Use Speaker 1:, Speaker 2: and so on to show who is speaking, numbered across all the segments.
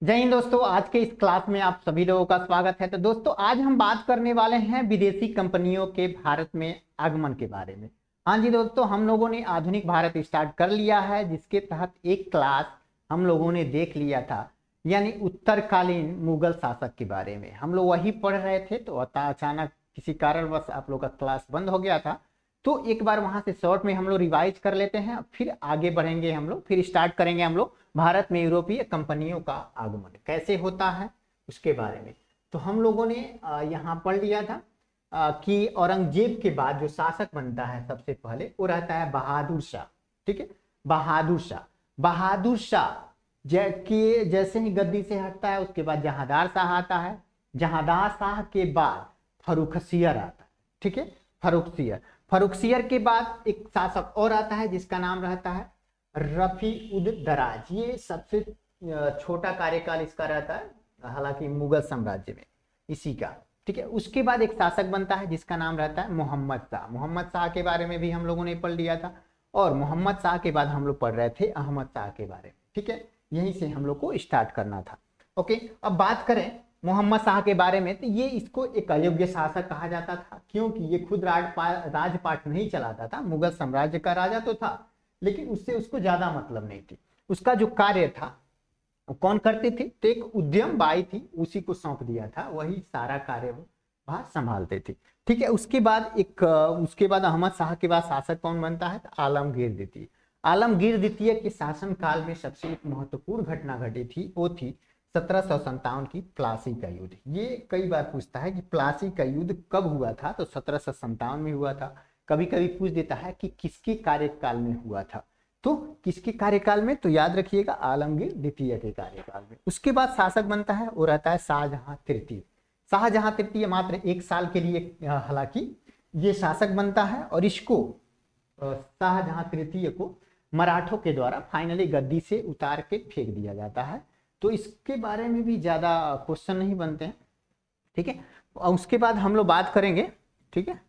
Speaker 1: जय हिंद दोस्तों, आज के इस क्लास में आप सभी लोगों का स्वागत है। तो दोस्तों आज हम बात करने वाले हैं विदेशी कंपनियों के भारत में आगमन के बारे में। हाँ जी दोस्तों, हम लोगों ने आधुनिक भारत स्टार्ट कर लिया है, जिसके तहत एक क्लास हम लोगों ने देख लिया था, यानी उत्तरकालीन मुगल शासक के बारे में हम लोग वही पढ़ रहे थे। तो अचानक किसी कारणवश आप लोग का क्लास बंद हो गया था, तो एक बार वहां से शॉर्ट में हम लोग रिवाइज कर लेते हैं, फिर आगे बढ़ेंगे हम लोग, फिर स्टार्ट करेंगे हम लोग भारत में यूरोपीय कंपनियों का आगमन कैसे होता है उसके बारे में। तो हम लोगों ने यहाँ पढ़ लिया था कि औरंगजेब के बाद जो शासक बनता है सबसे पहले वो रहता है बहादुर शाह। ठीक है, बहादुर शाह। बहादुर शाह जैसे ही गद्दी से हटता है उसके बाद जहांदार शाह आता है। जहांदार शाह के बाद फर्रुखसियर आता है। ठीक है, फर्रुखसियर। फर्रुखसियर के बाद एक शासक और आता है जिसका नाम रहता है रफी उद दराज। ये सबसे छोटा कार्यकाल इसका रहता है, हालांकि मुगल साम्राज्य में इसी का। ठीक है, उसके बाद एक शासक बनता है जिसका नाम रहता है मोहम्मद शाह। मोहम्मद शाह के बारे में भी हम लोगों ने पढ़ लिया था, और मोहम्मद शाह के बाद हम लोग पढ़ रहे थे अहमद शाह के बारे में। ठीक है, यहीं से हम लोग को स्टार्ट करना था। ओके, अब बात करें मोहम्मद शाह के बारे में, तो ये इसको एक अयोग्य शासक कहा जाता था, क्योंकि ये खुद राजपाट नहीं चलाता था। मुगल साम्राज्य का राजा तो था, लेकिन उससे उसको ज्यादा मतलब नहीं थी। उसका जो कार्य था वो कौन करते थे, तो एक उद्यम बाई थी, उसी को सौंप दिया था, वही सारा कार्य वो वहां संभालते थे। ठीक है, उसके बाद अहमद शाह के बाद शासक कौन बनता है, तो आलमगीर द्वितीय। आलमगीर द्वितीय के शासन काल में सबसे एक महत्वपूर्ण घटना घटी थी, वो थी 1757 की प्लासी का युद्ध। ये कई बार पूछता है कि प्लासी का युद्ध कब हुआ था, तो 1757 में हुआ था। कभी कभी पूछ देता है कि किसके कार्यकाल में हुआ था, तो किसके कार्यकाल में, तो याद रखिएगा आलमगीर द्वितीय के कार्यकाल में। उसके बाद शासक बनता है वो रहता है शाहजहां तृतीय। शाहजहां तृतीय मात्र एक साल के लिए हालांकि ये शासक बनता है, और इसको शाहजहां तृतीय को मराठों के द्वारा फाइनली गद्दी से उतार के फेंक दिया जाता है। तो इसके बारे में भी ज्यादा क्वेश्चन नहीं बनते हैं। ठीक है, और उसके बाद हम लोग बात करेंगे। ठीक है,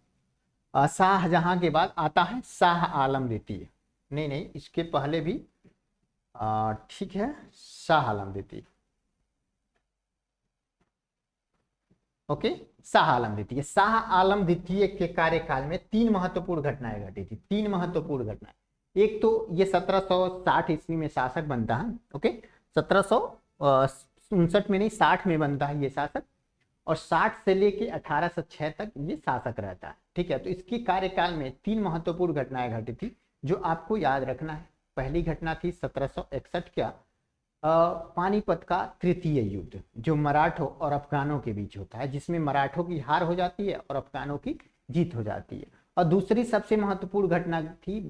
Speaker 1: शाहजहां के बाद आता है शाह आलम द्वितीय। नहीं नहीं, इसके पहले भी ठीक है, शाह आलम द्वितीय। ओके, शाह आलम द्वितीय। शाह आलम द्वितीय के कार्यकाल में तीन महत्वपूर्ण घटनाएं घटी थी। तीन महत्वपूर्ण घटनाएं। एक तो ये 1760 ईस्वी में शासक बनता है। ओके, 1759 में नहीं, 60 में बनता है ये शासक, और 60 से लेके 1806 तक ये शासक रहता है। ठीक है, तो इसके कार्यकाल में तीन महत्वपूर्ण घटनाएं घटी थी जो आपको याद रखना है। पहली घटना थी 1761 का पानीपत का तृतीय युद्ध, जो मराठों और अफगानों के बीच होता है, जिसमें मराठों की हार हो जाती है और अफगानों की जीत हो जाती है। और दूसरी सबसे महत्वपूर्ण घटना थी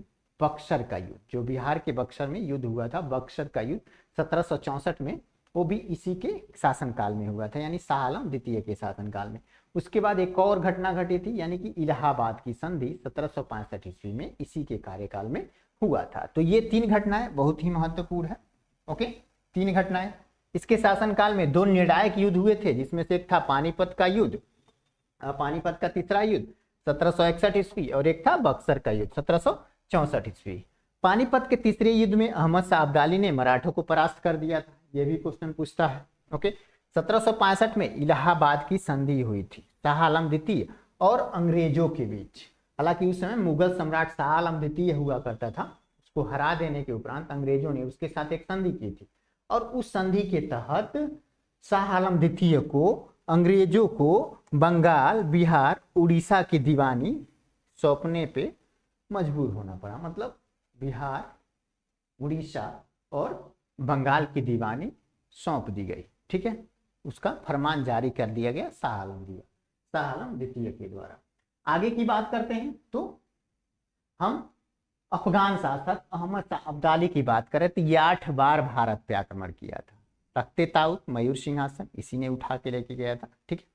Speaker 1: बक्सर का युद्ध, जो बिहार के बक्सर में युद्ध हुआ था। बक्सर का युद्ध 1764 में, वो भी इसी के शासनकाल में हुआ था, यानी शाह आलम द्वितीय के शासनकाल में। उसके बाद एक और घटना घटी थी, यानी कि इलाहाबाद की संधि 1765 ईस्वी में, इसी के कार्यकाल में हुआ था। तो ये तीन घटनाएं बहुत ही महत्वपूर्ण है। ओके, तीन घटनाएं। इसके शासनकाल में दो निर्णायक युद्ध हुए थे, जिसमें से एक था पानीपत का युद्ध, पानीपत का तीसरा युद्ध 1761 ईस्वी, और एक था बक्सर का युद्ध 1764 ईस्वी। पानीपत के तीसरे युद्ध में अहमद शाह अब्दाली ने मराठों को परास्त कर दिया था, ये भी क्वेश्चन पूछता है। ओके, 1765 में इलाहाबाद की संधि हुई थी शाह आलम द्वितीय और अंग्रेजों के बीच। हालांकि उस समय मुगल सम्राट शाह आलम द्वितीय हुआ करता था, उसको हरा देने के उपरांत अंग्रेजों ने उसके साथ एक संधि की थी, और उस संधि के तहत शाह आलम द्वितीय को अंग्रेजों को बंगाल, बिहार, उड़ीसा की दीवानी सौंपने पे मजबूर होना पड़ा। मतलब बिहार, उड़ीसा और बंगाल की दीवानी सौंप दी गई। ठीक है, उसका फरमान जारी कर दिया गया शाह आलम द्वितीय के द्वारा। आगे की बात करते हैं, तो हम अफगान शासक अहमद शाह अब्दाली की बात करें, तो ये 8 बार भारत पे आक्रमण किया था। तख्ते ताऊत, मयूर सिंहासन इसी ने उठा के लेके गया था। ठीक है,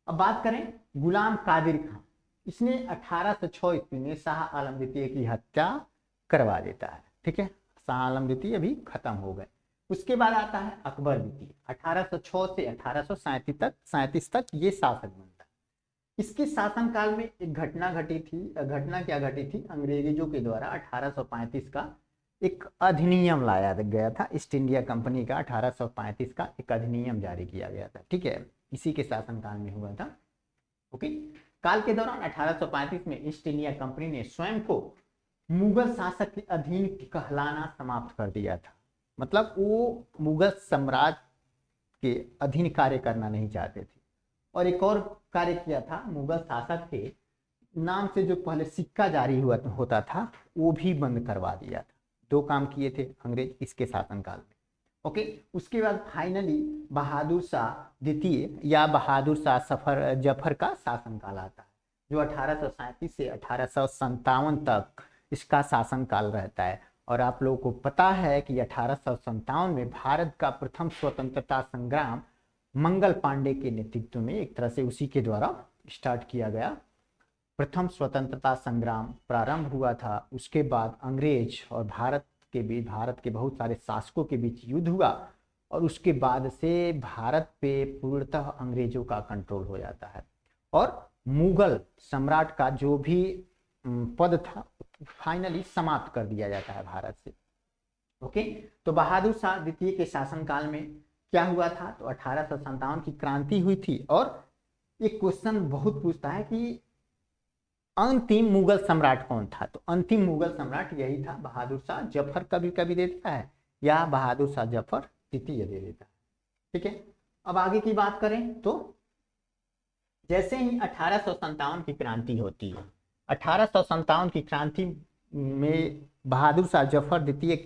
Speaker 1: अब बात करें गुलाम कादिर खान। इसने 1806 ईस्वी में शाह आलम द्वितीय की हत्या करवा देता है। ठीक है, शाह आलम द्वितीय अभी खत्म हो गए। उसके बाद आता है अकबर द्वितीय। 1806 से 1837 तक ये शासक बनता है। इसके शासनकाल में एक घटना घटी थी। घटना क्या घटी थी, अंग्रेजों के द्वारा 1835 का एक अधिनियम लाया गया था, ईस्ट इंडिया कंपनी का 1835 का एक अधिनियम जारी किया गया था। ठीक है, इसी के शासनकाल में हुआ था। ओके, काल के दौरान 1835 में ईस्ट इंडिया कंपनी ने स्वयं को मुगल शासक के अधीन कहलाना समाप्त कर दिया था। मतलब वो मुगल साम्राज्य के अधीन कार्य करना नहीं चाहते थे। और एक और कार्य किया था, मुगल शासक के नाम से जो पहले सिक्का जारी हुआ होता था वो भी बंद करवा दिया था। दो काम किए थे अंग्रेज इसके शासनकाल में। ओके, उसके बाद फाइनली बहादुर शाह द्वितीय या बहादुर शाह जफर का शासनकाल आता है, जो 1837 से 1857 तक इसका शासनकाल रहता है। और आप लोगों को पता है कि 1857 में भारत का प्रथम स्वतंत्रता संग्राम मंगल पांडे के नेतृत्व में, एक तरह से उसी के द्वारा स्टार्ट किया गया, प्रथम स्वतंत्रता संग्राम प्रारंभ हुआ था। उसके बाद अंग्रेज और भारत के बहुत सारे शासकों के बीच युद्ध हुआ और उसके बाद से भारत पे पूर्णतः अंग्रेजों का कंट्रोल हो जाता है और मुगल सम्राट का जो भी पद था फाइनली समाप्त कर दिया जाता है भारत से। ओके, तो बहादुर शाह द्वितीय के शासनकाल में क्या हुआ था, तो 1857 की क्रांति हुई थी। और एक क्वेश्चन बहुत पूछता है कि अंतिम मुगल सम्राट कौन था, तो अंतिम मुगल सम्राट यही था बहादुर शाह जफर, कभी कभी देता है, या बहादुर शाह जफर द्वितीय दे देता है। ठीक है, अब आगे की बात करें तो जैसे ही 1857 की क्रांति होती है, 1857 की क्रांति में बहादुर शाह जफर द्वितीय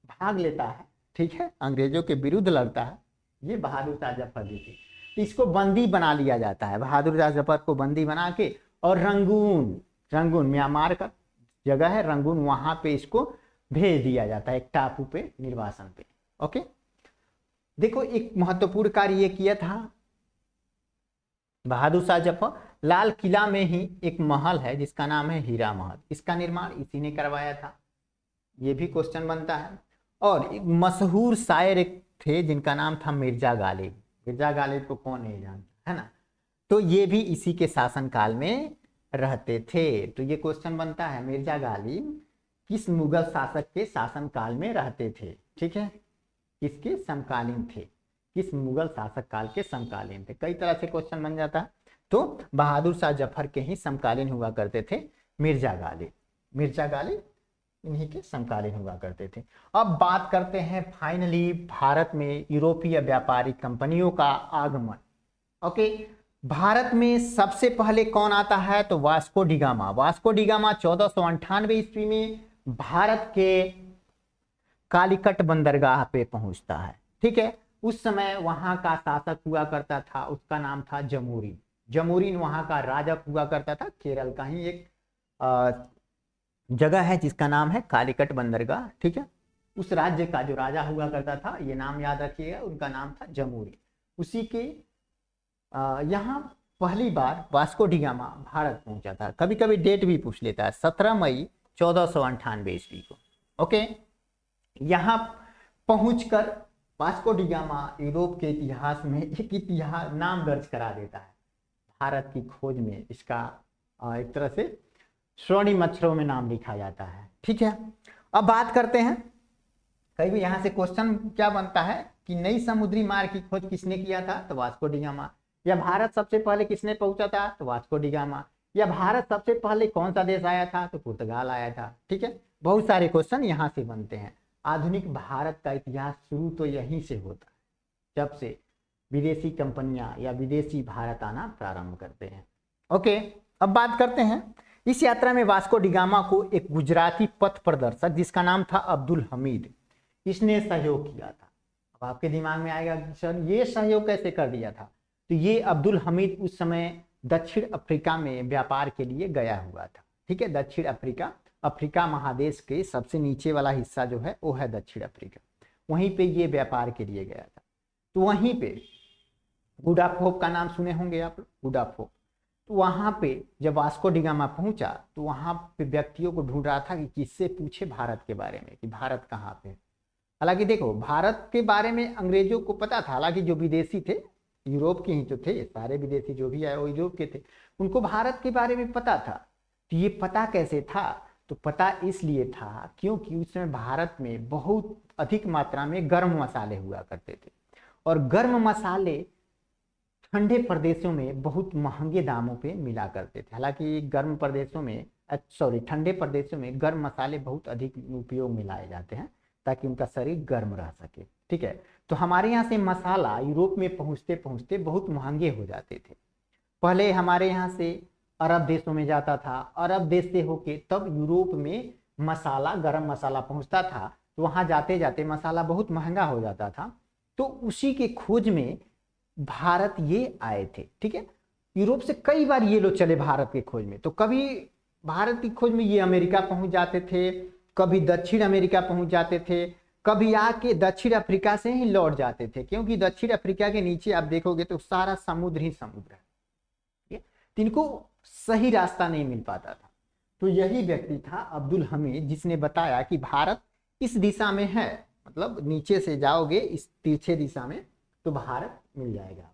Speaker 1: भाग लेता है। ठीक है, अंग्रेजों के विरुद्ध लड़ता है ये बहादुर शाह जफर द्वितीय। तो इसको बंदी बना लिया जाता है, बहादुर शाह जफर को बंदी बना के, और रंगून म्यांमार का जगह है रंगून, वहां पे इसको भेज दिया जाता है, एक टापू पे, निर्वासन पे। ओके, देखो एक महत्वपूर्ण कार्य ये किया था बहादुर शाह जफर। लाल किला में ही एक महल है जिसका नाम है हीरा महल, इसका निर्माण इसी ने करवाया था, ये भी क्वेश्चन बनता है। और एक मशहूर शायर एक थे जिनका नाम था मिर्जा गालिब। मिर्जा गालिब को कौन नहीं जानता, है ना, तो ये भी इसी के शासनकाल में रहते थे। तो ये क्वेश्चन बनता है मिर्जा गालिब किस मुगल शासक के शासनकाल में रहते थे। ठीक है, किसके समकालीन थे, किस मुगल शासक काल के समकालीन थे, कई तरह से क्वेश्चन बन जाता है। तो बहादुर शाह जफर के ही समकालीन हुआ करते थे मिर्जा गालिब इन्हीं के समकालीन हुआ करते थे। अब बात करते हैं फाइनली भारत में यूरोपीय व्यापारिक कंपनियों का आगमन। ओके, भारत में सबसे पहले कौन आता है, तो वास्को डिगामा। 1498 ईस्वी में भारत के कालीकट बंदरगाह पे पहुंचता है। ठीक है, उस समय वहां का शासक हुआ करता था, उसका नाम था जमोरिन वहां का राजा हुआ करता था। केरल का ही एक जगह है जिसका नाम है कालीकट बंदरगाह। ठीक है, उस राज्य का जो राजा हुआ करता था, ये नाम याद रखिएगा, उनका नाम था जमोरिन। उसी के यहाँ पहली बार वास्को डिगामा भारत पहुंचा था। कभी कभी डेट भी पूछ लेता है, 17 मई 1498 ईस्वी को। ओके, यहाँ पहुंचकर वास्को डिगामा यूरोप के इतिहास में एक इतिहास नाम दर्ज करा देता है भारत की खोज में। इसका एक तरह से स्वर्णिम अक्षरों में नाम लिखा जाता है। ठीक है, अब बात करते हैं, कहीं भी यहाँ से क्वेश्चन क्या बनता है कि नई समुद्री मार्ग की खोज किसने किया था, तो वास्को डिगामा। या भारत सबसे पहले किसने पहुंचा था, तो वास्को डिगामा। या भारत सबसे पहले कौन सा देश आया था, तो पुर्तगाल आया था। ठीक है, बहुत सारे क्वेश्चन यहाँ से बनते हैं। आधुनिक भारत का इतिहास शुरू तो यहीं से होता है, जब से विदेशी कंपनियां या विदेशी भारत आना प्रारंभ करते हैं। ओके, अब बात करते हैं, इस यात्रा में वास्को डिगामा को एक गुजराती पथ प्रदर्शक जिसका नाम था अब्दुल हमीद, इसने सहयोग किया था। अब आपके दिमाग में आएगा कि सर ये सहयोग कैसे कर दिया था, तो ये अब्दुल हमीद उस समय दक्षिण अफ्रीका में व्यापार के लिए गया हुआ था। ठीक है, दक्षिण अफ्रीका महादेश के सबसे नीचे वाला हिस्सा जो है वो है दक्षिण अफ्रीका, वहीं पे ये व्यापार के लिए गया था। तो वहीं पे गुडाफोप का नाम सुने होंगे आप, गुडाफोप। तो वहां पे जब वास्को डिगामा पहुंचा तो वहां पे व्यक्तियों को ढूंढ रहा था कि किससे पूछे भारत के बारे में, कि भारत कहाँ पे। हालांकि देखो भारत के बारे में अंग्रेजों को पता था, हालांकि जो विदेशी थे यूरोप के ही तो थे, सारे विदेशी जो भी आए वो यूरोप के थे, उनको भारत के बारे में पता था। तो ये पता कैसे था, तो पता इसलिए था क्योंकि उस समय भारत में बहुत अधिक मात्रा में गर्म मसाले हुआ करते थे और गर्म मसाले ठंडे प्रदेशों में बहुत महंगे दामों पे मिला करते थे। हालांकि गर्म प्रदेशों में ठंडे प्रदेशों में गर्म मसाले बहुत अधिक उपयोग में लाए जाते हैं ताकि उनका शरीर गर्म रह सके। ठीक है, तो हमारे यहाँ से मसाला यूरोप में पहुँचते पहुँचते बहुत महंगे हो जाते थे। पहले हमारे यहाँ से अरब देशों में जाता था, अरब देश से होके तब यूरोप में मसाला, गरम मसाला पहुँचता था, तो वहाँ जाते जाते मसाला बहुत महंगा हो जाता था। तो उसी के खोज में भारत ये आए थे। ठीक है, यूरोप से कई बार ये लोग चले भारत के खोज में। तो कभी भारत की खोज में ये अमेरिका पहुंच जाते थे, कभी दक्षिण अमेरिका पहुंच जाते थे, कभी आके दक्षिण अफ्रीका से ही लौट जाते थे, क्योंकि दक्षिण अफ्रीका के नीचे आप देखोगे तो सारा समुद्र ही समुद्र है। ठीक है, तो इनको सही रास्ता नहीं मिल पाता था। तो यही व्यक्ति था अब्दुल हमीद, जिसने बताया कि भारत इस दिशा में है, मतलब नीचे से जाओगे इस तिरछे दिशा में तो भारत मिल जाएगा।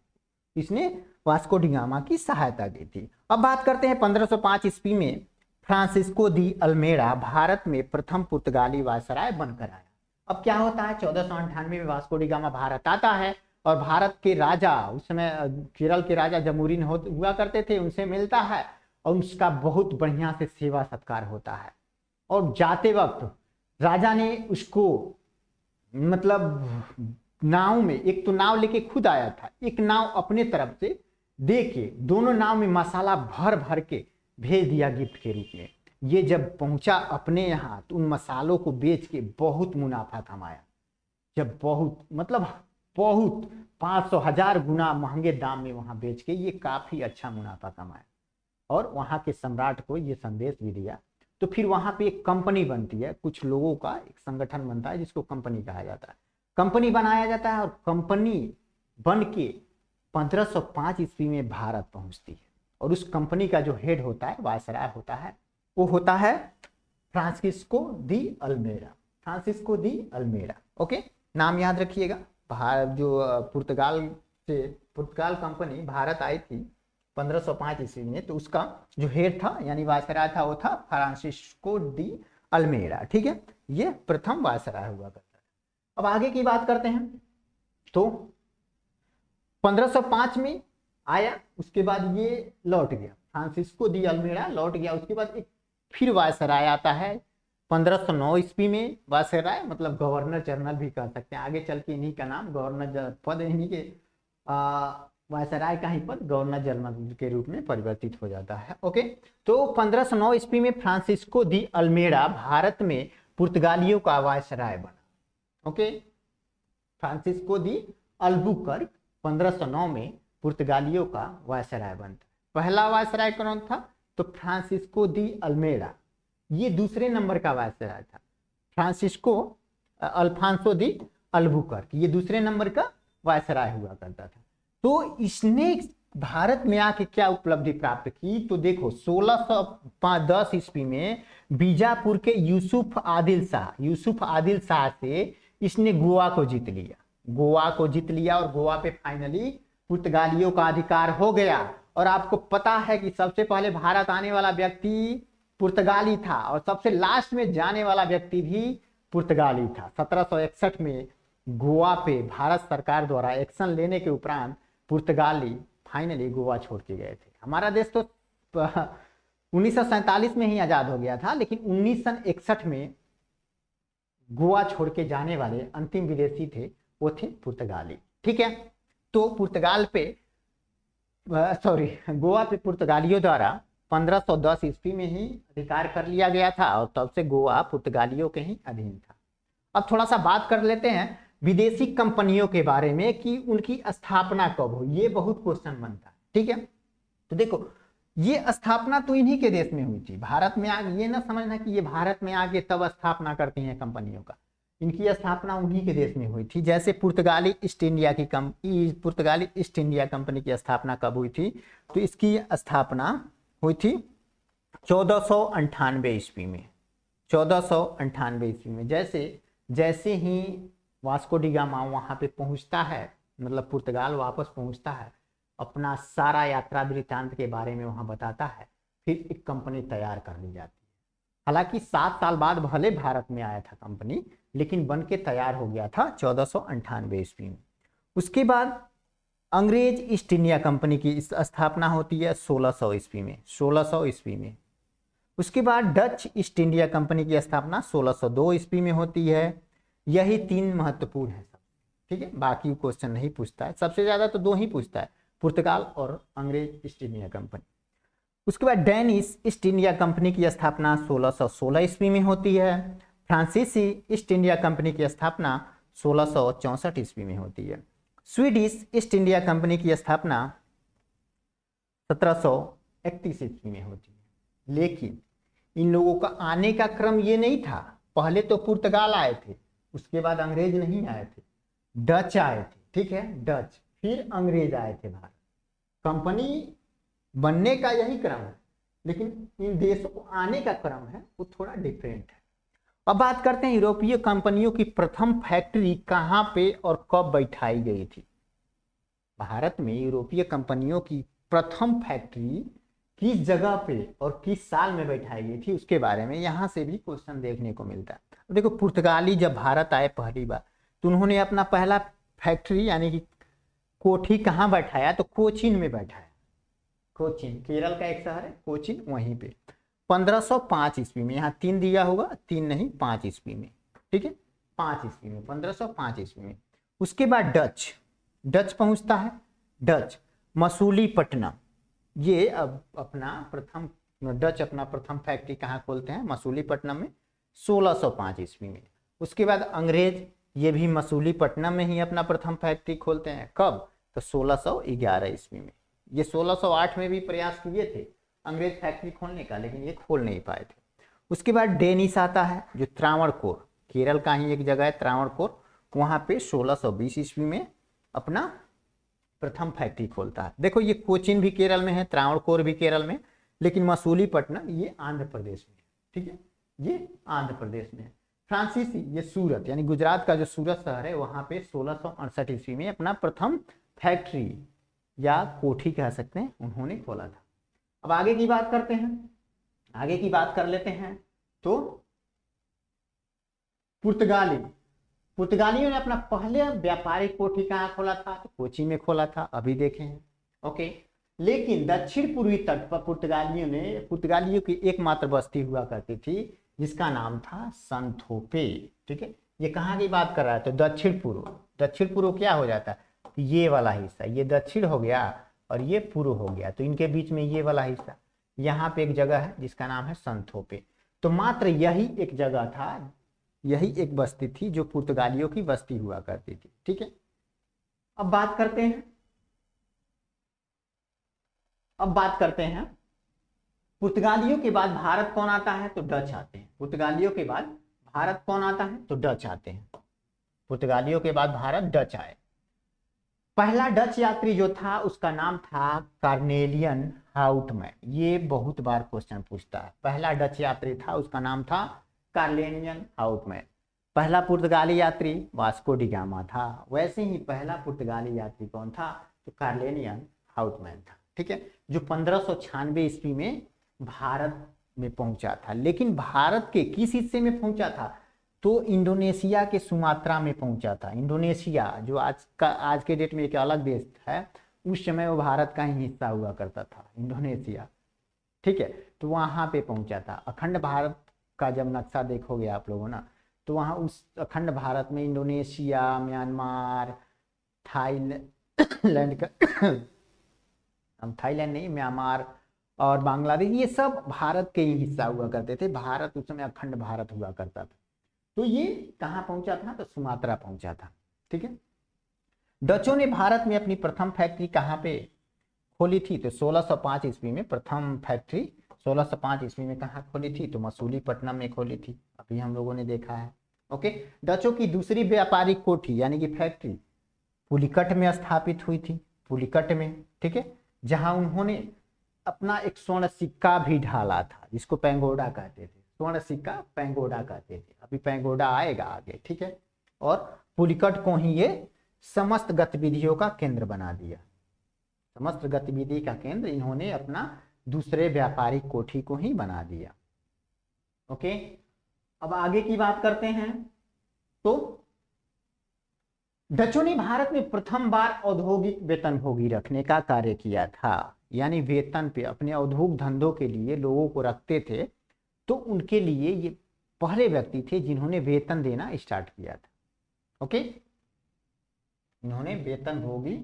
Speaker 1: इसने वास्को डी गामा की सहायता की थी। अब बात करते हैं 1505 ईस्वी में फ्रांसिस्को दी अल्मेड़ा भारत में प्रथम पुर्तगाली वायसराय बनकर आया। अब क्या होता है, 1498 में वास्को डी गामा भारत आता है और भारत के राजा, उस समय केरल के राजा जमूरिन हुआ करते थे, उनसे मिलता है और उसका बहुत बढ़िया से सेवा सत्कार होता है। और जाते वक्त राजा ने उसको मतलब नाव में, एक तो नाव लेके खुद आया था, एक नाव अपने तरफ से दे के दोनों नाव में मसाला भर भर के भेज दिया गिफ्ट के रूप में। ये जब पहुंचा अपने यहाँ तो उन मसालों को बेच के बहुत मुनाफा कमाया। जब बहुत मतलब बहुत 500,000 गुना महंगे दाम में वहां बेच के ये काफी अच्छा मुनाफा कमाया और वहां के सम्राट को ये संदेश भी दिया। तो फिर वहां पे एक कंपनी बनती है, कुछ लोगों का एक संगठन बनता है जिसको कंपनी कहा जाता है। कंपनी बनाया जाता है और कंपनी बन के 1505 ईस्वी में भारत पहुंचती है और उस कंपनी का जो हेड होता है, वायसराय होता है, वो होता है Francisco de Almeida. Francisco de Almeida, okay, नाम याद रखिएगा। जो पुर्तगाल कंपनी भारत आई थी 1505 ईस्वी में, तो उसका जो हेड था यानी वायसराय था वो था फ्रांसिस्को दी अल्मेड़ा। ठीक है, ये प्रथम वायसराय हुआ करता है। अब आगे की बात करते हैं। तो 1505 में आया, उसके बाद ये लौट गया, फ्रांसिस्को दी अल्मेड़ा लौट गया। उसके बाद एक फिर वायसराय आता है 1509 ईस्वी में। वायसराय मतलब गवर्नर जनरल भी कह सकते हैं, आगे चल के इन्हीं का नाम गवर्नर पद, इन्हीं के वायसराय का ही पद गवर्नर जनरल के रूप में परिवर्तित हो जाता है। ओके, तो 1509 ईस्वी में फ्रांसिस्को दी अल्मेड़ा भारत में पुर्तगालियों का वायसराय बना। ओके, फ्रांसिस्को दी अल्बुकर्क 1509 में पुर्तगालियों का वायसराय बनता। पहला वायसराय कौन था, तो फ्रांसिस्को दी अल्मेड़ा, ये दूसरे नंबर का वायसराय था। फ्रांसिस्को अल्फांसो दी अल्बुकर्क ये दूसरे नंबर का वायसराय हुआ करता था। तो इसने भारत में आके क्या उपलब्धि प्राप्त की, तो देखो 1610 ईस्वी में बीजापुर के यूसुफ आदिल शाह से इसने गोवा को जीत लिया और गोवा पे फाइनली पुर्तगालियों का अधिकार हो गया। और आपको पता है कि सबसे पहले भारत आने वाला व्यक्ति पुर्तगाली था और सबसे लास्ट में जाने वाला व्यक्ति भी पुर्तगाली था। 1761 में गोवा पे भारत सरकार द्वारा एक्शन लेने के उपरांत पुर्तगाली फाइनली गोवा छोड़ के गए थे। हमारा देश तो 1947 में ही आजाद हो गया था, लेकिन 1961 में गोवा छोड़ के जाने वाले अंतिम विदेशी थे, वो थे पुर्तगाली। ठीक है, तो गोवा पे पुर्तगालियों द्वारा 1510 ईस्वी में ही अधिकार कर लिया गया था और तब से गोवा पुर्तगालियों के ही अधीन था। अब थोड़ा सा बात कर लेते हैं विदेशी कंपनियों के बारे में कि उनकी स्थापना कब हुई, ये बहुत क्वेश्चन बनता है। ठीक है, तो देखो ये स्थापना तो इन्हीं के देश में हुई थी। भारत में आगे ये ना समझना कि ये भारत में आगे तब स्थापना करती हैं कंपनियों का, इनकी स्थापना उन्हीं के देश में हुई थी। जैसे पुर्तगाली ईस्ट इंडिया कंपनी की स्थापना कब हुई थी, तो इसकी स्थापना हुई थी 1498 ईस्वी में। 1498 ईस्वी में जैसे ही वास्को डी गामा वहाँ पे पहुँचता है, मतलब पुर्तगाल वापस पहुँचता है, अपना सारा यात्रा वृत्तांत के बारे में वहाँ बताता है, फिर एक कंपनी तैयार कर ली जाती है। हालांकि 7 साल बाद भले भारत में आया था कंपनी, लेकिन बन के तैयार हो गया था 1498 ईस्वी में। उसके बाद अंग्रेज ईस्ट इंडिया कंपनी की स्थापना होती है 1600 ईस्वी में, 1600 ईस्वी में। उसके बाद डच ईस्ट इंडिया कंपनी की स्थापना 1602 ईस्वी में होती है। यही 3 महत्वपूर्ण है सब, ठीक है। बाकी क्वेश्चन नहीं पूछता है, सबसे ज्यादा तो 2 ही पूछता है, पुर्तगाल और अंग्रेज ईस्ट इंडिया कंपनी। उसके बाद डेनिश ईस्ट इंडिया कंपनी की स्थापना 1616 ईस्वी में होती है। फ्रांसीसी ईस्ट इंडिया कंपनी की स्थापना 1664 ईस्वी में होती है। स्वीडिश ईस्ट इंडिया कंपनी की स्थापना 1731 ईस्वी में होती है। लेकिन इन लोगों का आने का क्रम ये नहीं था, पहले तो पुर्तगाल आए थे, उसके बाद अंग्रेज नहीं आए थे, डच आए थे, ठीक है, डच, फिर अंग्रेज आए थे भारत। कंपनी बनने का यही क्रम है, लेकिन इन देशों को आने का क्रम है वो थोड़ा डिफरेंट है। अब बात करते हैं यूरोपीय कंपनियों की प्रथम फैक्ट्री कहां पे और कब बैठाई गई थी। भारत में यूरोपीय कंपनियों की प्रथम फैक्ट्री किस जगह पे और किस साल में बैठाई गई थी, उसके बारे में यहां से भी क्वेश्चन देखने को मिलता है। देखो, पुर्तगाली जब भारत आए पहली बार, तो उन्होंने अपना पहला फैक्ट्री यानी कि कोठी कहाँ बैठाया, तो कोचीन में बैठाया। कोचीन केरल का एक शहर है कोचीन, वहीं पे 1505 ईस्वी में, यहाँ 3 दिया होगा, 3 नहीं 5 ईस्वी में, ठीक है, 5 ईस्वी में, 1505 ईस्वी में। उसके बाद डच पहुंचता है। डच मसूलीपट्टनम, ये अब अपना प्रथम फैक्ट्री कहाँ खोलते हैं, मसूलीपट्टनम में 1605 ईस्वी में। उसके बाद अंग्रेज ये भी मसूलीपट्टनम में ही अपना प्रथम फैक्ट्री खोलते हैं, कब, तो 1611 ईस्वी में। ये 1608 में भी प्रयास किए थे अंग्रेज फैक्ट्री खोलने का, लेकिन ये खोल नहीं पाए थे। उसके बाद डेनिश आता है, जो त्रावणकोर, केरल का ही एक जगह है त्रावणकोर, वहां पे 1620 ईस्वी में अपना प्रथम फैक्ट्री खोलता है। देखो, ये कोचीन भी केरल में है, त्रावणकोर भी केरल में, लेकिन मसूलीपट्टनम ये आंध्र प्रदेश में है, ठीक है, ये आंध्र प्रदेश में है। फ्रांसीसी, ये सूरत यानी गुजरात का जो सूरत शहर है, वहां पे 1668 ईस्वी में अपना प्रथम फैक्ट्री या कोठी कह सकते हैं, उन्होंने खोला था। अब आगे की बात करते हैं, आगे की बात कर लेते हैं। तो पुर्तगालियों ने अपना पहले व्यापारिक कोठी कहाँ खोला था, तो कोची में खोला था, अभी देखे हैं, ओके। लेकिन दक्षिण पूर्वी तट पर पुर्तगालियों की एकमात्र बस्ती हुआ करती थी, जिसका नाम था संथोपे, ठीक है। ये कहाँ की बात कर रहा है, तो दक्षिण पूर्व क्या हो जाता है, ये वाला हिस्सा, ये दक्षिण हो गया और ये पूर्व हो गया, तो इनके बीच में ये वाला हिस्सा, यहाँ पे एक जगह है जिसका नाम है संथोपे। तो मात्र यही एक जगह था, यही एक बस्ती थी जो पुर्तगालियों की बस्ती हुआ करती थी, ठीक है। अब बात करते हैं पुर्तगालियों के बाद भारत कौन आता है, तो डच आते हैं। पुर्तगालियों के बाद भारत कौन आता है, तो डच आते हैं। पुर्तगालियों के बाद भारत डच आए। पहला डच यात्री जो था उसका नाम था कार्नेलियन हाउटमैन। ये बहुत बार क्वेश्चन पूछता है, पहला डच यात्री था उसका नाम था कार्नेलियन हाउटमैन। पहला पुर्तगाली यात्री वास्को डी गामा था, वैसे ही पहला पुर्तगाली यात्री कौन था, तो कार्नेलियन हाउटमैन था, ठीक है, जो 1596 ईस्वी में भारत में पहुंचा था। लेकिन भारत के किस हिस्से में पहुंचा था, तो इंडोनेशिया के सुमात्रा में पहुंचा था। इंडोनेशिया जो आज के डेट में एक अलग देश है, उस समय वो भारत का ही हिस्सा हुआ करता था, इंडोनेशिया, ठीक है। तो वहां पे पहुंचा था। अखंड भारत का जब नक्शा देखोगे आप लोगों ना, तो वहां उस अखंड भारत में इंडोनेशिया, म्यांमार, थाईलैंड का थाईलैंड नहीं, म्यांमार और बांग्लादेश, ये सब भारत के ही हिस्सा हुआ करते थे। भारत उस समय अखंड भारत हुआ करता था। तो ये कहाँ पहुंचा था, तो सुमात्रा पहुंचा था, ठीक है। डचों ने भारत में अपनी प्रथम फैक्ट्री कहाँ पे खोली थी, तो 1605 ईस्वी में प्रथम फैक्ट्री 1605 ईस्वी में कहाँ खोली थी, तो मसूलीपट्टनम में खोली थी, अभी हम लोगों ने देखा है, ओके। डचों की दूसरी व्यापारिक कोठी यानी कि फैक्ट्री पुलिकट में स्थापित हुई थी, पुलिकट में, ठीक है, जहां उन्होंने अपना एक स्वर्ण सिक्का भी ढाला था, जिसको पैंगोडा कहते थे, स्वर्ण सिक्का पैंगोडा कहते थे, अभी पैंगोडा आएगा आगे, ठीक है। और पुलिकट को ही ये समस्त गतिविधियों का केंद्र बना दिया, समस्त गतिविधि का केंद्र इन्होंने अपना दूसरे व्यापारिक कोठी को ही बना दिया, ओके, अब आगे की बात करते हैं। तो डचों ने भारत में प्रथम बार औद्योगिक वेतनभोगी रखने का कार्य किया था, यानी वेतन पे अपने औद्योगिक धंधों के लिए लोगों को रखते थे, तो उनके लिए ये पहले व्यक्ति थे जिन्होंने वेतन देना स्टार्ट किया था। ओके, इन्होंने वेतनभोगी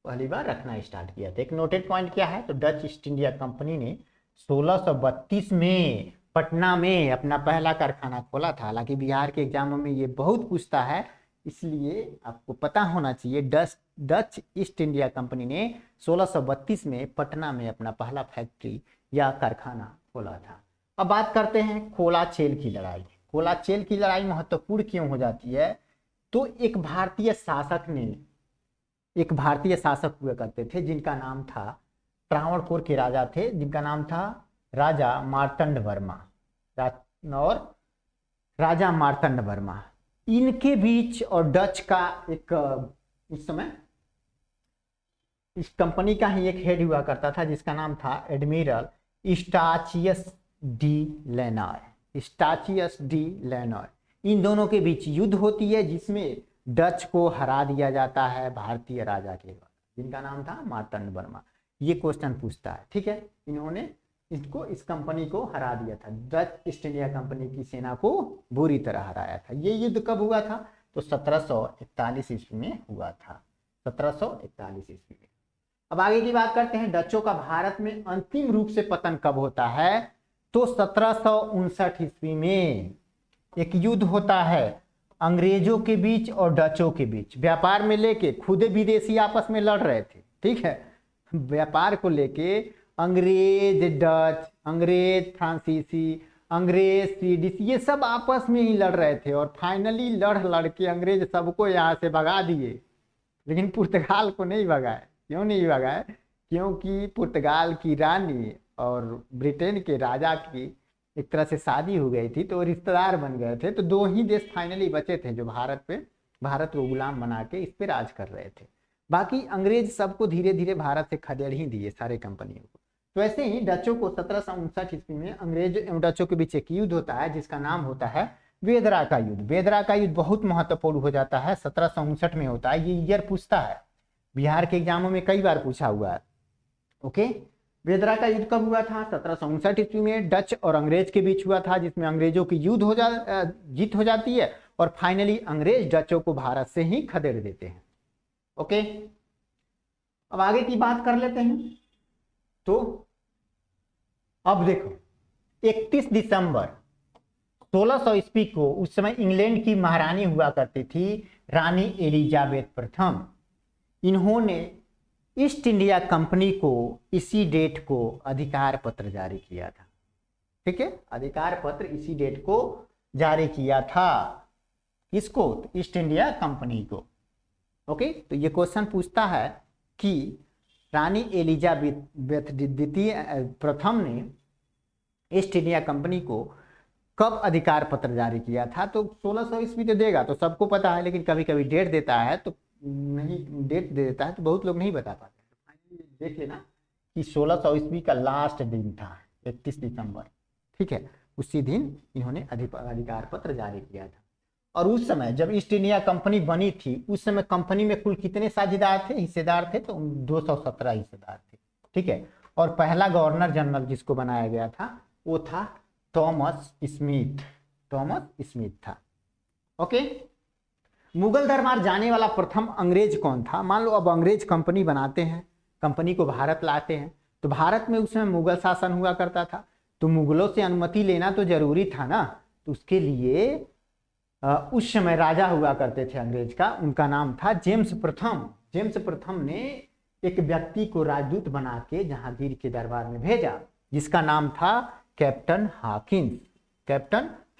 Speaker 1: पहली बार रखना स्टार्ट किया था। एक नोटेड पॉइंट क्या है, तो डच ईस्ट इंडिया कंपनी ने 1632 में पटना में अपना पहला कारखाना खोला था। हालांकि बिहार के एग्जामों में ये बहुत पूछता है, इसलिए आपको पता होना चाहिए। डच ईस्ट इंडिया कंपनी ने 1632 में पटना में अपना पहला फैक्ट्री या कारखाना खोला था। अब बात करते हैं कोलाचेल की लड़ाई। कोलाचेल की लड़ाई महत्वपूर्ण क्यों हो जाती है, तो एक भारतीय शासक हुआ करते थे जिनका नाम था, त्रावणकोर के राजा थे जिनका नाम था राजा मार्तंड वर्मा। और राजा मार्तंड वर्मा, इनके बीच और डच का एक, उस समय इस कंपनी का ही एक हेड हुआ करता था जिसका नाम था एडमिरल स्टाचियस डी लेनॉय। इन दोनों के बीच युद्ध होती है जिसमें डच को हरा दिया जाता है भारतीय राजा के द्वारा जिनका नाम था मार्तंड वर्मा। ये क्वेश्चन पूछता है, ठीक है। इन्होंने इस कंपनी को हरा दिया था, डच ईस्ट इंडिया कंपनी की सेना को बुरी तरह हराया था। ये युद्ध कब हुआ था, तो 1741 ईस्वी में हुआ था, 1741 ईस्वी में। अब आगे की बात करते हैं, डचों का भारत में अंतिम रूप से पतन कब होता है, तो 1759 ईस्वी में एक युद्ध होता है अंग्रेजों के बीच और डचों के बीच। व्यापार में लेके खुद विदेशी आपस में लड़ रहे थे, ठीक है। व्यापार को लेके अंग्रेज डच, अंग्रेज फ्रांसीसी, अंग्रेज स्वीडिश, ये सब आपस में ही लड़ रहे थे और फाइनली लड़ के अंग्रेज सबको यहाँ से भगा दिए, लेकिन पुर्तगाल को नहीं भगाए। क्यों नहीं भगाए, क्योंकि पुर्तगाल की रानी और ब्रिटेन के राजा की एक तरह से शादी हो गई थी, तो रिश्तेदार बन गए थे। तो दो ही देश फाइनली बचे थे जो भारत को गुलाम बना के इस पे राज कर रहे थे। बाकी अंग्रेज सबको धीरे धीरे भारत से खदेड़ ही दिए, सारे कंपनियों को। तो ऐसे ही डचों को 1759 ईस्वी में अंग्रेज एवं डचों के बीच एक युद्ध होता है जिसका नाम होता है वेदरा का युद्ध। वेदरा का युद्ध बहुत महत्वपूर्ण हो जाता है, 1759 में होता है। ये ईयर पूछता है, बिहार के एग्जामों में कई बार पूछा हुआ है। ओके, वेदरा का युद्ध कब हुआ था, 1759 ईस्वी में डच और अंग्रेज के बीच हुआ था, जिसमें अंग्रेजों की जीत हो जाती है और फाइनली अंग्रेज डचों को भारत से ही खदेड़ देते हैं। ओके, अब आगे की बात कर लेते हैं। तो अब देखो, 31 दिसंबर 1600 ईस्वी को, उस समय इंग्लैंड की महारानी हुआ करती थी रानी एलिजाबेथ प्रथम। इन्होंने ईस्ट इंडिया कंपनी को इसी डेट को अधिकार पत्र जारी किया था, ठीक है। अधिकार पत्र इसी डेट को जारी किया था, किसको, ईस्ट इंडिया कंपनी को। ओके, तो ये क्वेश्चन पूछता है कि रानी एलिजाबेथ द्वितीय प्रथम ने ईस्ट इंडिया कंपनी को कब अधिकार पत्र जारी किया था। तो 1600 ईस्वी तो देगा, तो सबको पता है, लेकिन कभी कभी डेट देता है तो नहीं, डेट दे देता है तो बहुत लोग नहीं बता पाते। देख लेना कि 1600 ईस्वी का लास्ट दिन था 31 दिसंबर, ठीक है। उसी दिन इन्होंने अधिकार पत्र जारी किया था। और उस समय जब ईस्ट इंडिया कंपनी बनी थी, उस समय कंपनी में कुल कितने साझेदार थे, हिस्सेदार थे, तो 217 हिस्सेदार थे, ठीक है। और पहला गवर्नर जनरल जिसको बनाया गया था वो था थॉमस स्मिथ था। ओके, मुगल दरबार जाने वाला प्रथम अंग्रेज कौन था। मान लो अब अंग्रेज कंपनी बनाते हैं, कंपनी को भारत लाते हैं, तो भारत में उस समय मुगल शासन हुआ करता था, तो मुगलों से अनुमति लेना तो जरूरी था ना। तो उसके लिए उस समय राजा हुआ करते थे अंग्रेज का, उनका नाम था जेम्स प्रथम ने एक व्यक्ति को राजदूत बना के जहांगीर के दरबार में भेजा, जिसका नाम था कैप्टन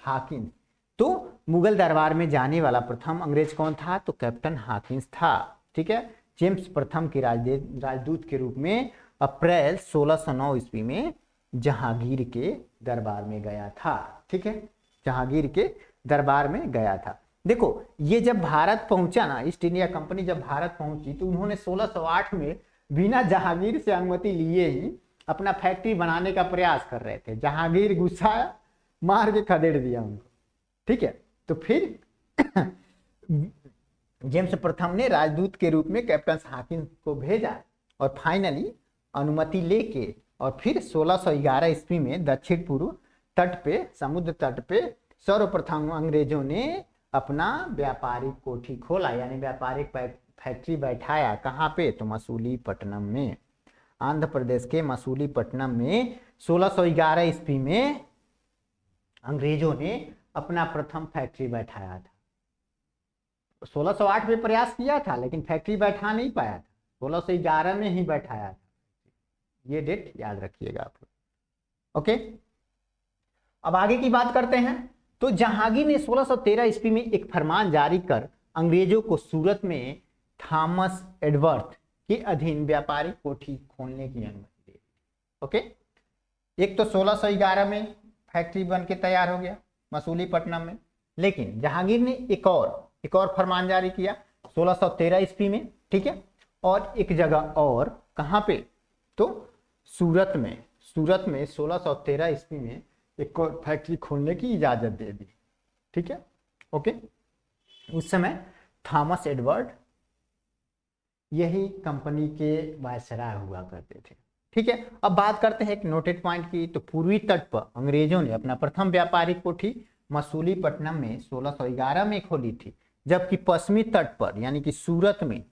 Speaker 1: हाकिंस। तो मुगल दरबार में जाने वाला प्रथम अंग्रेज कौन था, तो कैप्टन हाकिंस था, ठीक है। जेम्स प्रथम के राजदूत के रूप में अप्रैल 1609 ईस्वी में जहांगीर के दरबार में गया था, ठीक है। जहांगीर के दरबार में गया था। देखो, ये जब भारत पहुंचा ना, ईस्ट इंडिया कंपनी जब भारत पहुंची, तो उन्होंने 1608 में बिना जहांगीर से अनुमति लिए ही अपना फैक्ट्री बनाने का प्रयास कर रहे थे। जहांगीर गुस्सा मार के खदेड़ दिया उनको, ठीक है। तो फिर जेम्स प्रथम ने राजदूत के रूप में कैप्टन हाकिंस को भेजा और फाइनली अनुमति लेके और फिर 1611 ईस्वी में दक्षिण पूर्व तट पे, समुद्र तट पे सर्वप्रथम अंग्रेजों ने अपना व्यापारिक कोठी खोला, यानी व्यापारिक फैक्ट्री बैठाया। कहाँ पे? तो मसूलीपट्टनम में, आंध्र प्रदेश के मसूलीपट्टनम में 1611 ईस्वी में अंग्रेजों ने अपना प्रथम फैक्ट्री बैठाया था। 1608 में प्रयास किया था लेकिन फैक्ट्री बैठा नहीं पाया था, 1611 में ही बैठाया था। ये डेट याद रखिएगा आप लोग। ओके, अब आगे की बात करते हैं। तो जहांगीर ने 1613 ईस्वी में एक फरमान जारी कर अंग्रेजों को सूरत में थॉमस एडवर्थ के अधीन व्यापारिक कोठी खोलने की अनुमति दे दी। ओके, एक तो 1611 में फैक्ट्री बन के तैयार हो गया मसूलीपट्टनम में, लेकिन जहांगीर ने एक और फरमान जारी किया 1613 ईस्वी में, ठीक है। और एक जगह और, कहाँ पे? तो सूरत में 1613 ईस्वी में एक और फैक्ट्री खोलने की इजाजत दे दी, ठीक है। ओके, उस समय थॉमस एडवर्ड यही कंपनी के वायसराय हुआ करते थे, ठीक है। अब बात करते हैं एक नोटेड पॉइंट की। तो पूर्वी तट पर अंग्रेजों ने अपना प्रथम व्यापारिक कोठी मसूलीपट्टनम में 1611 में खोली थी, जबकि पश्चिमी तट पर यानी कि सूरत में,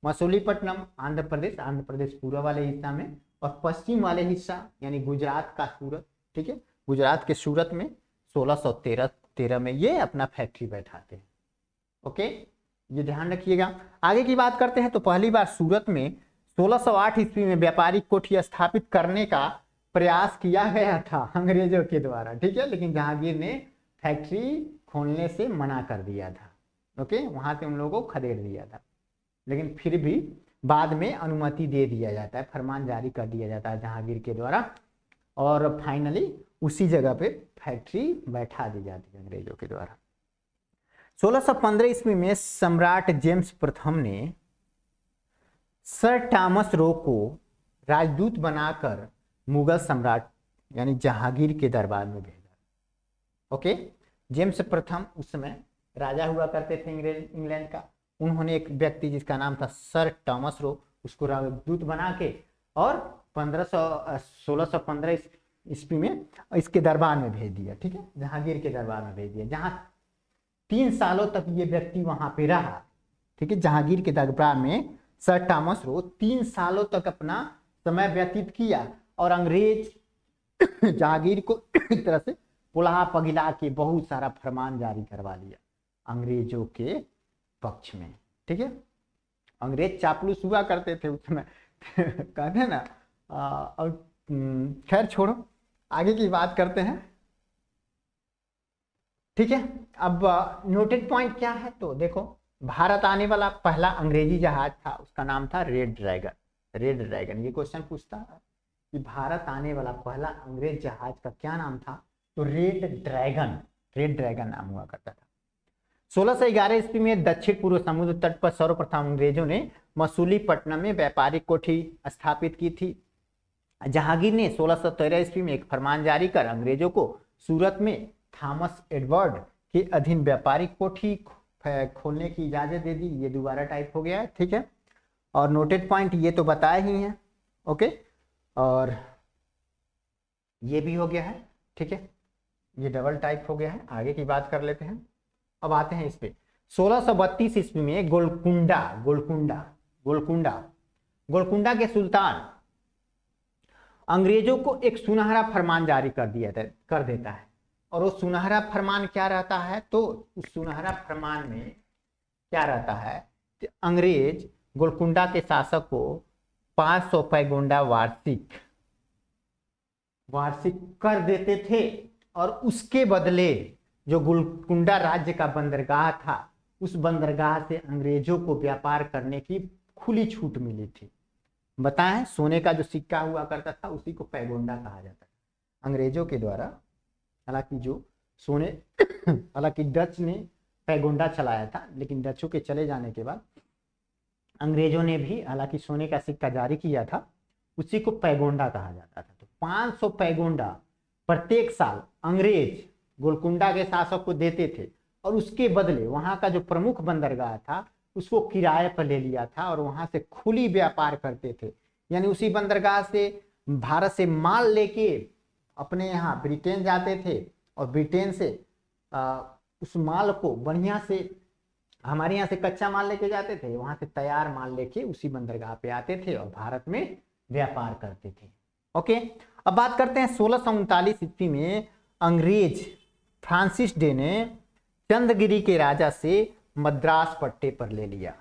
Speaker 1: मसूलीपट्टनम आंध्र प्रदेश पूर्व वाले हिस्सा में, और पश्चिम वाले हिस्सा यानी गुजरात का सूरत, ठीक है, गुजरात के सूरत में 1613 में ये अपना फैक्ट्री बैठाते हैं। ओके, ये ध्यान रखिएगा। आगे की बात करते हैं। तो पहली बार सूरत में 1608 ईस्वी में व्यापारिक कोठी स्थापित करने का प्रयास किया गया था अंग्रेजों के द्वारा, ठीक है, लेकिन जहांगीर ने फैक्ट्री खोलने से मना कर दिया था। ओके, वहां से उन लोगों को खदेड़ दिया था, लेकिन फिर भी बाद में अनुमति दे दिया जाता है, फरमान जारी कर दिया जाता है जहांगीर के द्वारा, और फाइनली उसी जगह पे फैक्ट्री बैठा दी जाती है अंग्रेजों के द्वारा। 1615 ईस्वी में सम्राट जेम्स प्रथम ने सर थॉमस रो को राजदूत बनाकर मुगल सम्राट यानी जहांगीर के दरबार में भेजा। ओके, जेम्स प्रथम उस समय राजा हुआ करते थे इंग्लैंड का। उन्होंने एक व्यक्ति जिसका नाम था सर थॉमस रो, उसको राजदूत बना के और 1615 ईस्वी में इसके दरबार में भेज दिया, ठीक है, जहांगीर के दरबार में भेज दिया, जहां 3 सालों तक ये व्यक्ति वहां पे रहा, ठीक है। जहांगीर के दरबार में सर थॉमस रो 3 सालों तक अपना समय व्यतीत किया और अंग्रेज जहांगीर को एक तरह से पुलाहा पगिला के बहुत सारा फरमान जारी करवा लिया अंग्रेजों के पक्ष में, ठीक है। अंग्रेज चापलूस हुआ करते थे उस समय कहते हैं ना। और खैर छोड़ो, आगे की बात करते हैं, ठीक है। अब नोटेड पॉइंट क्या है? तो देखो, भारत आने वाला पहला अंग्रेजी जहाज था, उसका नाम था रेड ड्रैगन। ये क्वेश्चन पूछता है कि भारत आने वाला पहला अंग्रेज जहाज का क्या नाम था? तो रेड ड्रैगन नाम हुआ करता था। 1611 ईस्वी में दक्षिण पूर्व समुद्र तट पर सर्वप्रथम अंग्रेजों ने मसूलीपट्टनम में व्यापारिक कोठी स्थापित की थी। जहांगीर ने 1613 ईस्वी में एक फरमान जारी कर अंग्रेजों को सूरत में थॉमस एडवर्ड के अधीन व्यापारिक कोठी खोलने की इजाजत दे दी। ये दोबारा टाइप हो गया है, ठीक है। और नोटेड पॉइंट ये तो बताए ही हैं, ओके, और ये भी हो गया है, ठीक है, ये डबल टाइप हो गया है। आगे की बात कर लेते हैं। अब आते हैं इस पे। 1632 ईस्वी में गोलकुंडा के सुल्तान अंग्रेजों को एक सुनहरा फरमान जारी कर देता है। और वो सुनहरा फरमान क्या रहता है? तो उस सुनहरा फरमान में क्या रहता है कि अंग्रेज गोलकुंडा के शासक को 500 पैगोंडा वार्षिक कर देते थे, और उसके बदले जो गोलकुंडा राज्य का बंदरगाह था, उस बंदरगाह से अंग्रेजों को व्यापार करने की खुली छूट मिली थी। बताएं, सोने का जो सिक्का हुआ करता था उसी को पैगोंडा कहा जाता है अंग्रेजों के द्वारा। हालांकि डच ने पैगोंडा चलाया था, लेकिन डचों के चले जाने के बाद अंग्रेजों ने भी हालांकि सोने का सिक्का जारी किया था, उसी को पैगोंडा कहा जाता था। तो 500 पैगोंडा प्रत्येक साल अंग्रेज गोलकुंडा के शासक को देते थे और उसके बदले वहां का जो प्रमुख बंदरगाह था उसको किराए पर ले लिया था और वहां से खुली व्यापार करते थे। यानी उसी बंदरगाह से भारत से माल लेके अपने यहाँ ब्रिटेन जाते थे और ब्रिटेन से उस माल को बढ़िया से हमारे यहाँ से कच्चा माल लेके जाते थे, वहां से तैयार माल लेके उसी बंदरगाह पे आते थे और भारत में व्यापार करते थे। ओके, अब बात करते हैं 1639 ईस्वी में अंग्रेज फ्रांसिस डे ने चंद्रगिरी के राजा से मद्रास पट्टे पर ले लिया।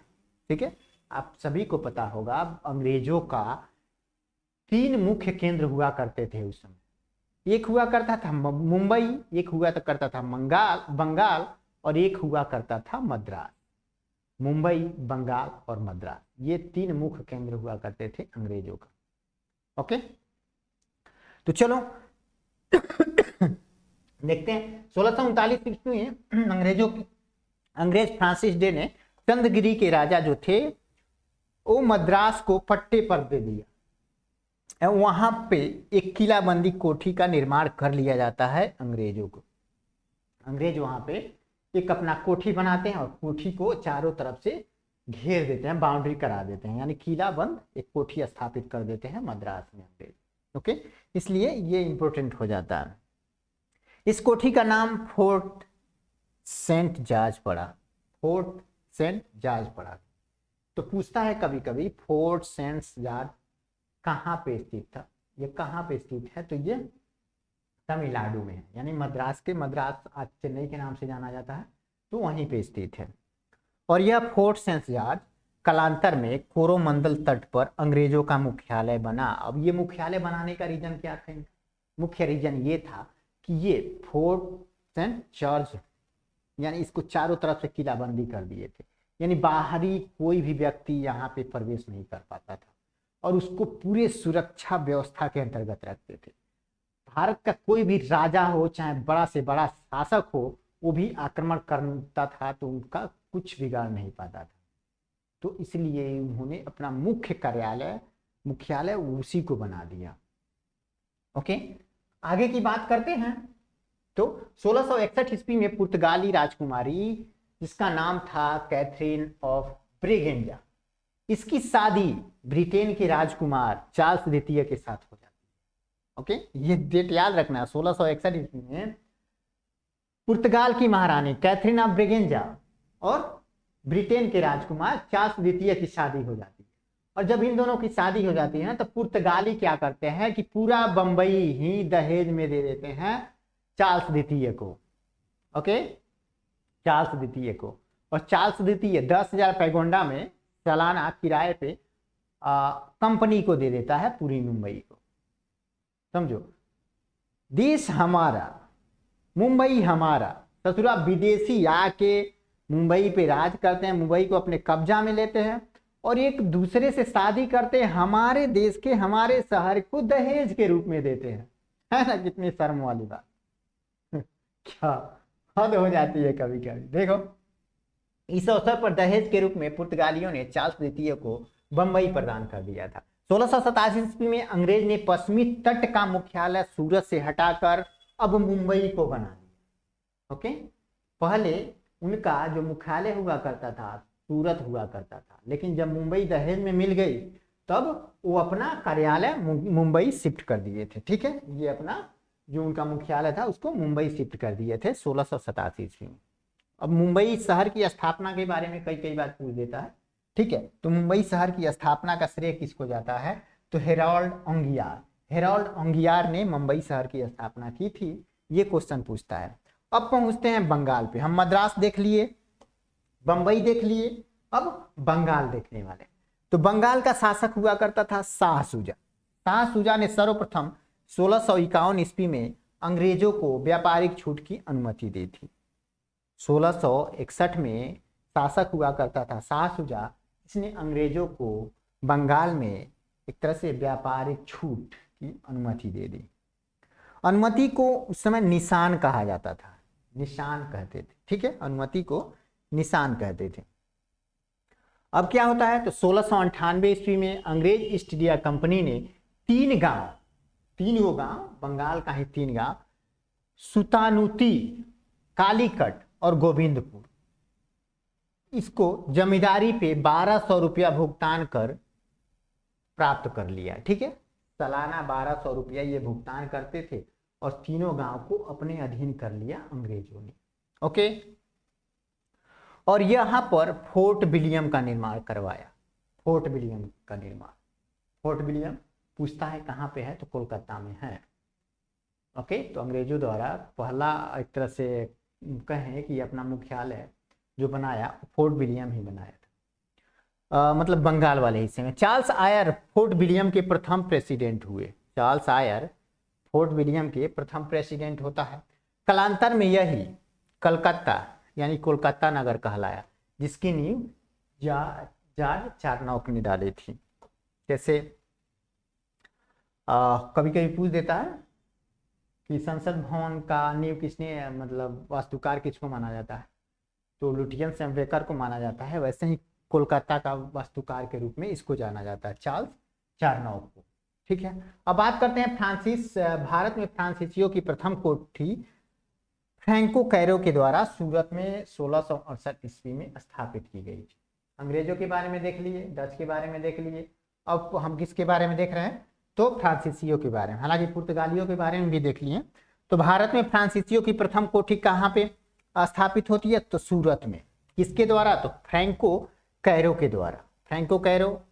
Speaker 1: ठीक है, आप सभी को पता होगा अंग्रेजों का 3 मुख्य केंद्र हुआ करते थे उस समय। एक हुआ करता था मुंबई, एक हुआ करता था बंगाल और एक हुआ करता था मद्रास। मुंबई, बंगाल और मद्रास, ये 3 मुख्य केंद्र हुआ करते थे अंग्रेजों का। ओके, तो चलो देखते हैं 1639 ईस्वी में अंग्रेज फ्रांसिस डे ने चंद्रगिरी के राजा जो थे वो मद्रास को पट्टे पर दे दिया। वहां पे एक किलाबंदी कोठी का निर्माण कर लिया जाता है अंग्रेजों को। अंग्रेज वहां पे एक अपना कोठी बनाते हैं और कोठी को चारों तरफ से घेर देते हैं, बाउंड्री करा देते हैं, यानी किलाबंद एक कोठी स्थापित कर देते हैं मद्रास में अंग्रेज। ओके, इसलिए ये इंपॉर्टेंट हो जाता है। इस कोठी का नाम फोर्ट सेंट जॉर्ज पड़ा। फोर्ट सेंट जॉर्ज पड़ा। तो पूछता है कभी कभी फोर्ट सेंट जॉर्ज कहाँ पे स्थित था, ये कहाँ पे स्थित है? तो ये तमिलनाडु में है, यानी मद्रास आज चेन्नई के नाम से जाना जाता है, तो वहीं पे स्थित है। और यह फोर्ट सेंट जॉर्ज कालांतर में कोरोमंडल तट पर अंग्रेजों का मुख्यालय बना। अब ये मुख्यालय बनाने का रीजन क्या था? मुख्य रीजन ये था कि ये फोर्ट सेंट जॉर्ज यानी इसको चारों तरफ से किलाबंदी कर दिए थे, यानी बाहरी कोई भी व्यक्ति यहाँ पे प्रवेश नहीं कर पाता था और उसको पूरे सुरक्षा व्यवस्था के अंतर्गत रखते थे। भारत का कोई भी राजा हो चाहे बड़ा से बड़ा शासक हो, वो भी आक्रमण करता था तो उनका कुछ बिगाड़ नहीं पाता था। तो इसलिए उन्होंने अपना मुख्यालय उसी को बना दिया। ओके, आगे की बात करते हैं। तो 1661 ईस्वी में पुर्तगाली राजकुमारी जिसका नाम था कैथरीन ऑफ ब्रेगेंजा, इसकी शादी ब्रिटेन के राजकुमार चार्ल्स द्वितीय के साथ हो जाती है। ओके, ये डेट याद रखना, 1661 ईस्वी में पुर्तगाल की महारानी कैथरीन ऑफ ब्रेगेंजा और ब्रिटेन के राजकुमार चार्ल्स द्वितीय की शादी हो जाती है। और जब इन दोनों की शादी हो जाती है ना, तो पुर्तगाली क्या करते हैं कि पूरा बंबई ही दहेज में दे देते हैं चार्ल्स द्वितीय को। ओके, चार्ल्स द्वितीय को। और चार्ल्स द्वितीय 10,000 पैगोंडा में सालाना किराए पे कंपनी को दे देता है पूरी मुंबई को। समझो, देश हमारा, मुंबई हमारा। ससुरा विदेशी आके मुंबई पे राज करते हैं, मुंबई को अपने कब्जा में लेते हैं और एक दूसरे से शादी करते हैं, हमारे देश के हमारे शहर को दहेज के रूप में देते हैं। है ना, कितनी शर्म वाली बात। क्या हद हो जाती है कभी कभी। देखो, इस अवसर पर दहेज के रूप में पुर्तगालियों ने चार्ल्स द्वितीय को बंबई प्रदान कर दिया था। 1687 ईस्वी में अंग्रेज ने पश्चिमी तट का मुख्यालय सूरत से हटाकर अब मुंबई को बना दिया। ओके, पहले उनका जो मुख्यालय हुआ करता था सूरत हुआ करता था, लेकिन जब मुंबई दहेज में मिल गई तब वो अपना कार्यालय मुंबई शिफ्ट कर दिए थे। ठीक है, ये अपना जो उनका मुख्यालय था उसको मुंबई शिफ्ट कर दिए थे 1687 ईस्वी में। अब मुंबई शहर की स्थापना के बारे में कई बार पूछ देता है। ठीक है, तो मुंबई शहर की स्थापना का श्रेय किसको जाता है? तो हेरोल्ड ओंगियार ने मुंबई शहर की स्थापना की थी। ये क्वेश्चन पूछता है। अब पहुंचते हैं बंगाल पे। हम मद्रास देख लिए, बंबई देख लिए, अब बंगाल देखने वाले। तो बंगाल का शासक हुआ करता था शाह सूजा। शाह सूजा ने सर्वप्रथम 1651 ईस्वी में अंग्रेजों को व्यापारिक छूट की अनुमति दी थी। 1661 में शासक हुआ करता था शाह सूजा, इसने अंग्रेजों को बंगाल में एक तरह से व्यापारिक छूट की अनुमति दे दी। अनुमति को उस समय निशान कहा जाता था, निशान कहते थे। ठीक है, अनुमति को निशान कहते थे। अब क्या होता है? तो 1698 ईस्वी में अंग्रेज ईस्ट इंडिया कंपनी ने 3 गांव, बंगाल का ही 3 गांव सुतानुती, कालीकट और गोविंदपुर, इसको जमींदारी पे 1200 रुपया भुगतान कर प्राप्त कर लिया। ठीक है, सालाना 1200 रुपया ये भुगतान करते थे और तीनों गांव को अपने अधीन कर लिया अंग्रेजों ने। ओके, और यहां पर फोर्ट विलियम का निर्माण करवाया। फोर्ट विलियम का निर्माण, फोर्ट विलियम पूछता है कहाँ पे है, तो कोलकाता में है। ओके, तो अंग्रेजों द्वारा पहला एक तरह से कहें कि अपना मुख्यालय जो बनाया फोर्ट विलियम ही बनाया था, मतलब बंगाल वाले हिस्से में। चार्ल्स आयर फोर्ट विलियम के प्रथम प्रेसिडेंट हुए। चार्ल्स आयर फोर्ट विलियम के प्रथम प्रेसिडेंट होता है। कालांतर में यही कलकत्ता यानी कोलकाता नगर कहलाया, जिसकी नींव जॉर्ज चारनॉक ने डाली थी। जैसे कभी कभी पूछ देता है कि संसद भवन का नींव किसने, मतलब वास्तुकार किसको माना जाता है, तो लुटियन सैम्वेकर को माना जाता है। वैसे ही कोलकाता का वास्तुकार के रूप में इसको जाना जाता है, चार्ल्स चारनॉक को। ठीक है, अब बात करते हैं फ्रांसिस। भारत में फ्रांसीसियों की प्रथम कोठी फ्रैंको कैरो के द्वारा सूरत में 1668 ईस्वी में स्थापित की गई। अंग्रेजों के बारे में देख लिए, डच के बारे में देख लिए, अब हम किसके बारे में देख रहे हैं, तो फ्रांसीसियों के बारे में। हालांकि पुर्तगालियों के बारे में भी देख लिए। तो भारत में फ्रांसीसियों की प्रथम कोठी कहाँ पे स्थापित होती है, तो सूरत में। किसके द्वारा, तो फ्रैंको कैरो के द्वारा। फ्रैंको कैरो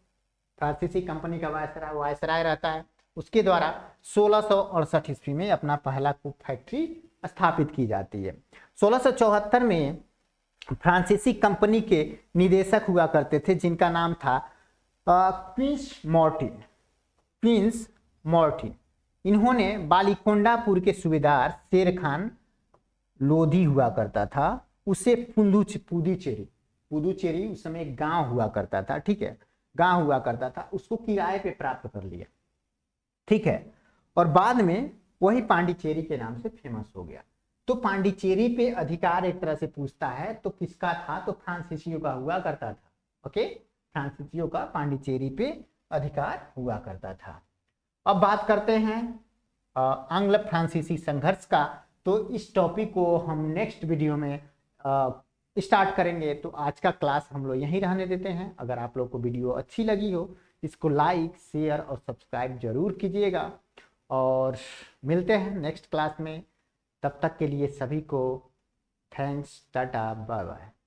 Speaker 1: फ्रांसीसी कंपनी का वायसराय रहता है, उसके द्वारा 1668 ईस्वी में अपना पहला फैक्ट्री स्थापित की जाती है। 1674 में फ्रांसीसी कंपनी के निदेशक हुआ करते थे, जिनका नाम था प्रिंस मॉर्टिन। इन्होंने बालीकोंडापुर के सूबेदार शेर खान लोधी हुआ करता था, उसे पुदुचेरी उस समय एक गांव हुआ करता था। ठीक है, गांव हुआ करता था, उसको किराए पे प्राप्त कर लिया। ठीक है, और बाद में वही पांडिचेरी के नाम से फेमस हो गया। तो पांडिचेरी पे अधिकार एक तरह से पूछता है तो किसका था, तो फ्रांसीसियों का हुआ करता था। ओके, फ्रांसीसियों का पांडिचेरी पे अधिकार हुआ करता था। अब बात करते हैं आंग्ल फ्रांसीसी संघर्ष का। तो इस टॉपिक को हम नेक्स्ट वीडियो में स्टार्ट करेंगे। तो आज का क्लास हम लोग यहीं रहने देते हैं। अगर आप लोग को वीडियो अच्छी लगी हो, इसको लाइक, शेयर और सब्सक्राइब जरूर कीजिएगा, और मिलते हैं नेक्स्ट क्लास में। तब तक के लिए सभी को थैंक्स, टाटा, बाय बाय।